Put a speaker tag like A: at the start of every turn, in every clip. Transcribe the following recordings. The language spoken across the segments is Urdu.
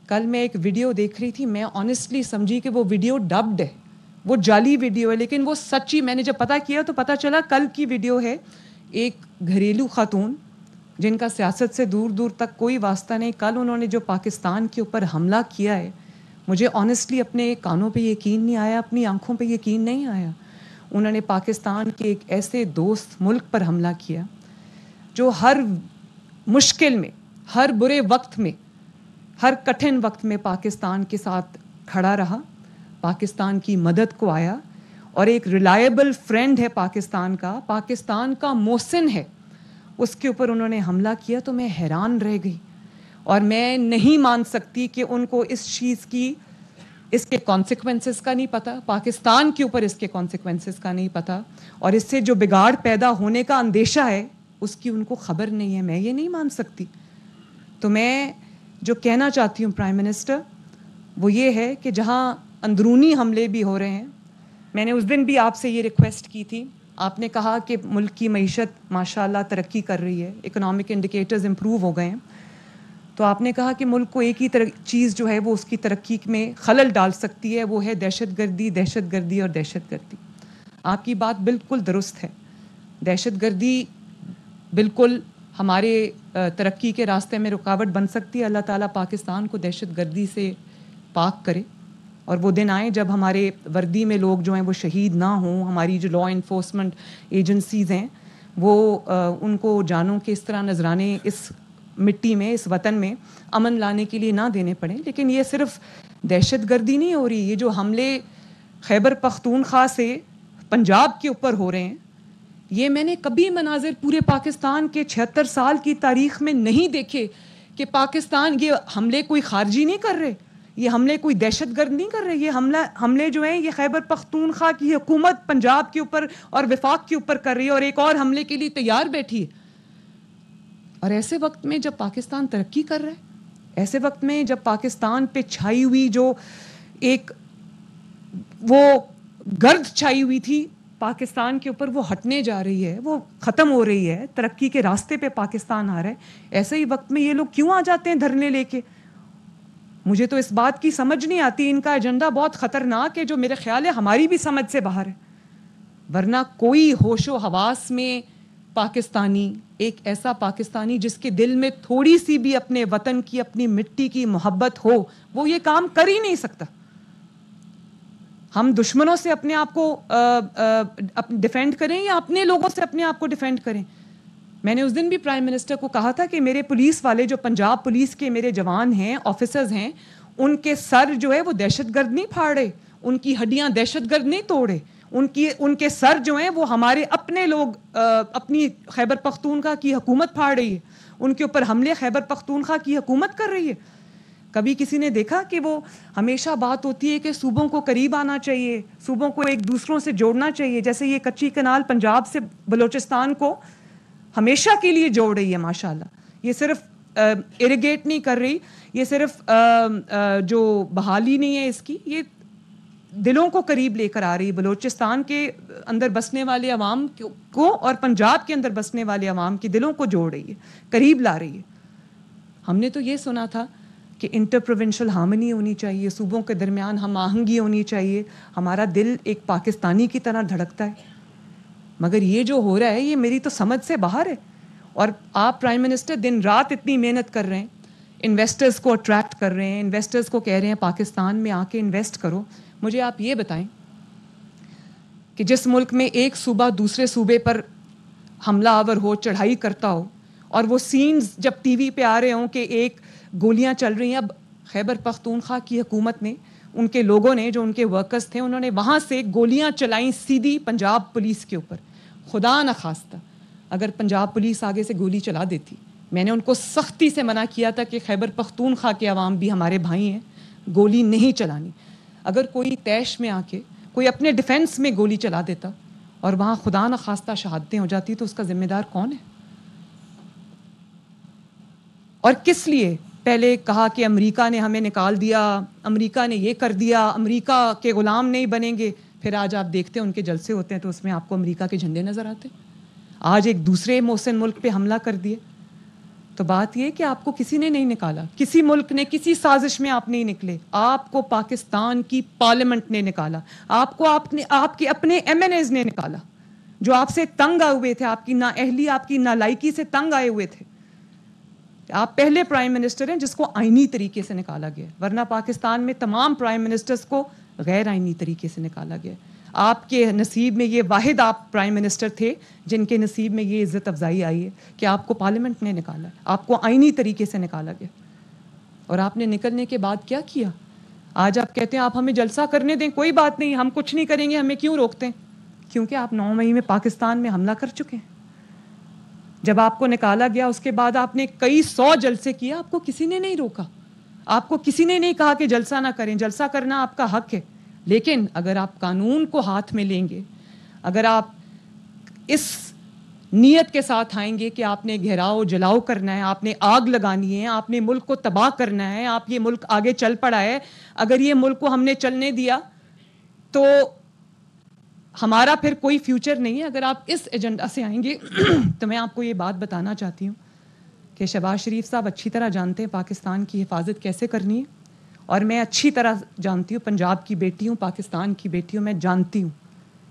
A: کل میں ایک ویڈیو دیکھ رہی تھی, میں آنیسٹلی سمجھی کہ وہ ویڈیو ڈبڈ ہے, وہ جعلی ویڈیو ہے, لیکن وہ سچی. میں نے جب پتہ کیا تو پتہ چلا کل کی ویڈیو ہے. ایک گھریلو خاتون جن کا سیاست سے دور دور تک کوئی واسطہ نہیں, کل انہوں نے جو پاکستان کے اوپر حملہ کیا ہے, مجھے آنیسٹلی اپنے کانوں پہ یقین نہیں آیا, اپنی آنکھوں پہ یقین نہیں آیا. انہوں نے پاکستان کے ایک ایسے دوست ملک پر حملہ کیا جو ہر مشکل میں, ہر برے وقت میں, ہر کٹھن وقت میں پاکستان کے ساتھ کھڑا رہا, پاکستان کی مدد کو آیا, اور ایک ریلائبل فرینڈ ہے پاکستان کا محسن ہے, اس کے اوپر انہوں نے حملہ کیا. تو میں حیران رہ گئی, اور میں نہیں مان سکتی کہ ان کو اس چیز کی, اس کے کانسیکوینسز کا نہیں پتہ, پاکستان کے اوپر اس کے کانسیکوینسز کا نہیں پتہ, اور اس سے جو بگاڑ پیدا ہونے کا اندیشہ ہے اس کی ان کو خبر نہیں ہے. میں یہ نہیں مان سکتی. تو میں جو کہنا چاہتی ہوں پرائم منسٹر, وہ یہ ہے کہ جہاں اندرونی حملے بھی ہو رہے ہیں, میں نے اس دن بھی آپ سے یہ ریکویسٹ کی تھی, آپ نے کہا کہ ملک کی معیشت ماشاءاللہ ترقی کر رہی ہے, اکنامک انڈیکیٹرز امپروو ہو گئے ہیں, تو آپ نے کہا کہ ملک کو ایک ہی چیز جو ہے وہ اس کی ترقی میں خلل ڈال سکتی ہے, وہ ہے دہشت گردی, دہشت گردی اور دہشت گردی. آپ کی بات بالکل درست ہے. دہشت گردی بالکل ہمارے ترقی کے راستے میں رکاوٹ بن سکتی ہے. اللہ تعالیٰ پاکستان کو دہشت گردی سے پاک کرے, اور وہ دن آئیں جب ہمارے وردی میں لوگ جو ہیں وہ شہید نہ ہوں, ہماری جو لا انفورسمنٹ ایجنسیز ہیں وہ ان کو جانوں کے اس طرح نذرانے اس مٹی میں, اس وطن میں امن لانے کے لیے نہ دینے پڑیں. لیکن یہ صرف دہشت گردی نہیں ہو رہی, یہ جو حملے خیبر پختونخوا سے پنجاب کے اوپر ہو رہے ہیں, یہ میں نے کبھی مناظر پورے پاکستان کے 76 سال کی تاریخ میں نہیں دیکھے کہ پاکستان یہ حملے کوئی خارجی نہیں کر رہے, یہ حملے کوئی دہشت گرد نہیں کر رہے, یہ حملے جو ہیں یہ خیبر پختونخوا کی حکومت پنجاب کے اوپر اور وفاق کے اوپر کر رہی ہے, اور ایک اور حملے کے لیے تیار بیٹھی ہے. اور ایسے وقت میں جب پاکستان ترقی کر رہا ہے, ایسے وقت میں جب پاکستان پہ چھائی ہوئی جو ایک وہ گرد چھائی ہوئی تھی پاکستان کے اوپر, وہ ہٹنے جا رہی ہے, وہ ختم ہو رہی ہے, ترقی کے راستے پہ پاکستان آ رہا ہے, ایسے ہی وقت میں یہ لوگ کیوں آ جاتے ہیں دھرنے لے کے؟ مجھے تو اس بات کی سمجھ نہیں آتی. ان کا ایجنڈا بہت خطرناک ہے, جو میرے خیال ہے ہماری بھی سمجھ سے باہر ہے. ورنہ کوئی ہوش و حواس میں پاکستانی, ایک ایسا پاکستانی جس کے دل میں تھوڑی سی بھی اپنے وطن کی, اپنی مٹی کی محبت ہو, وہ یہ کام کر ہی نہیں سکتا. ہم دشمنوں سے اپنے آپ کو ڈیفینڈ کریں یا اپنے لوگوں سے اپنے آپ کو ڈیفینڈ کریں. میں نے اس دن بھی پرائم منسٹر کو کہا تھا کہ میرے پولیس والے, جو پنجاب پولیس کے میرے جوان ہیں, آفیسرز ہیں, ان کے سر جو ہے وہ دہشت گرد نہیں پھاڑے, ان کی ہڈیاں دہشت گرد نہیں توڑے, ان کے سر جو ہیں وہ ہمارے اپنے لوگ, اپنی خیبر پختونخوا کی حکومت پھاڑ رہی ہے, ان کے اوپر حملے خیبر پختونخوا کی حکومت کر رہی ہے. کبھی کسی نے دیکھا کہ وہ ہمیشہ بات ہوتی ہے کہ صوبوں کو قریب آنا چاہیے, صوبوں کو ایک دوسروں سے جوڑنا چاہیے, جیسے یہ کچی کنال پنجاب سے بلوچستان کو ہمیشہ کے لیے جوڑ رہی ہے ماشاءاللہ. یہ صرف اریگیٹ نہیں کر رہی, یہ صرف جو بحالی نہیں ہے اس کی, یہ دلوں کو قریب لے کر آ رہی ہے. بلوچستان کے اندر بسنے والے عوام کو اور پنجاب کے اندر بسنے والے عوام کے دلوں کو جوڑ رہی ہے, قریب لا رہی ہے. ہم نے تو یہ سنا تھا کہ انٹر پروونشل ہارمنی ہونی چاہیے, صوبوں کے درمیان ہم آہنگی ہونی چاہیے, ہمارا دل ایک پاکستانی کی طرح دھڑکتا ہے. مگر یہ جو ہو رہا ہے یہ میری تو سمجھ سے باہر ہے. اور آپ پرائم منسٹر دن رات اتنی محنت کر رہے ہیں, انویسٹرز کو اٹریکٹ کر رہے ہیں, انویسٹرز کو کہہ رہے ہیں پاکستان میں آ کے انویسٹ کرو. مجھے آپ یہ بتائیں کہ جس ملک میں ایک صوبہ دوسرے صوبے پر حملہ آور ہو, چڑھائی کرتا ہو, اور وہ سینز جب ٹی وی پہ آ رہے ہوں کہ ایک گولیاں چل رہی ہیں, اب خیبر پختونخوا کی حکومت نے, ان کے لوگوں نے, جو ان کے ورکرز تھے, انہوں نے وہاں سے گولیاں چلائیں سیدھی پنجاب پولیس کے اوپر. خدا نخواستہ اگر پنجاب پولیس آگے سے گولی چلا دیتی, میں نے ان کو سختی سے منع کیا تھا کہ خیبر پختونخوا کے عوام بھی ہمارے بھائی ہیں, گولی نہیں چلانی. اگر کوئی طیش میں آ کے کوئی اپنے ڈیفنس میں گولی چلا دیتا اور وہاں خدا نخواستہ شہادتیں ہو جاتی, تو اس کا ذمہ دار کون ہے؟ اور کس لیے پہلے کہا کہ امریکہ نے ہمیں نکال دیا, امریکہ نے یہ کر دیا, امریکہ کے غلام نہیں بنیں گے, پھر آج آپ دیکھتے ہیں ان کے جلسے ہوتے ہیں تو اس میں آپ کو امریکہ کے جھنڈے نظر آتے. آج ایک دوسرے محسن ملک پہ حملہ کر دیے. تو بات یہ کہ آپ کو کسی نے نہیں نکالا, کسی ملک نے, کسی سازش میں آپ نہیں نکلے, آپ کو پاکستان کی پارلیمنٹ نے نکالا, آپ کو آپ کے اپنے ایم این ایز نے نکالا جو آپ سے تنگ آئے ہوئے تھے, آپ کی نااہلی, آپ کی نالائکی سے تنگ آئے ہوئے تھے. آپ پہلے پرائم منسٹر ہیں جس کو آئینی طریقے سے نکالا گیا, ورنہ پاکستان میں تمام پرائم منسٹرز کو غیر آئینی طریقے سے نکالا گیا. آپ کے نصیب میں یہ واحد آپ پرائم منسٹر تھے جن کے نصیب میں یہ عزت افزائی آئی ہے کہ آپ کو پارلیمنٹ نے نکالا, آپ کو آئینی طریقے سے نکالا گیا. اور آپ نے نکلنے کے بعد کیا کیا؟ آج آپ کہتے ہیں آپ ہمیں جلسہ کرنے دیں, کوئی بات نہیں, ہم کچھ نہیں کریں گے, ہمیں کیوں روکتے ہیں؟ کیونکہ آپ 9 مئی میں پاکستان میں حملہ کر چکے ہیں. جب آپ کو نکالا گیا اس کے بعد آپ نے کئی 100 جلسے کیے, آپ کو کسی نے نہیں روکا, آپ کو کسی نے نہیں کہا کہ جلسہ نہ کریں, جلسہ کرنا آپ کا حق ہے. لیکن اگر آپ قانون کو ہاتھ میں لیں گے, اگر آپ اس نیت کے ساتھ آئیں گے کہ آپ نے گھیراؤ جلاؤ کرنا ہے, آپ نے آگ لگانی ہے, آپ نے ملک کو تباہ کرنا ہے, آپ یہ ملک آگے چل پڑا ہے, اگر یہ ملک کو ہم نے چلنے دیا تو ہمارا پھر کوئی فیوچر نہیں ہے. اگر آپ اس ایجنڈا سے آئیں گے تو میں آپ کو یہ بات بتانا چاہتی ہوں کہ شہباز شریف صاحب اچھی طرح جانتے ہیں پاکستان کی حفاظت کیسے کرنی ہے, اور میں اچھی طرح جانتی ہوں, پنجاب کی بیٹی ہوں, پاکستان کی بیٹی ہوں, میں جانتی ہوں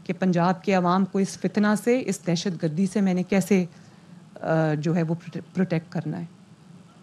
A: کہ پنجاب کے عوام کو اس فتنہ سے, اس دہشت گردی سے میں نے کیسے جو ہے وہ پروٹیکٹ کرنا ہے.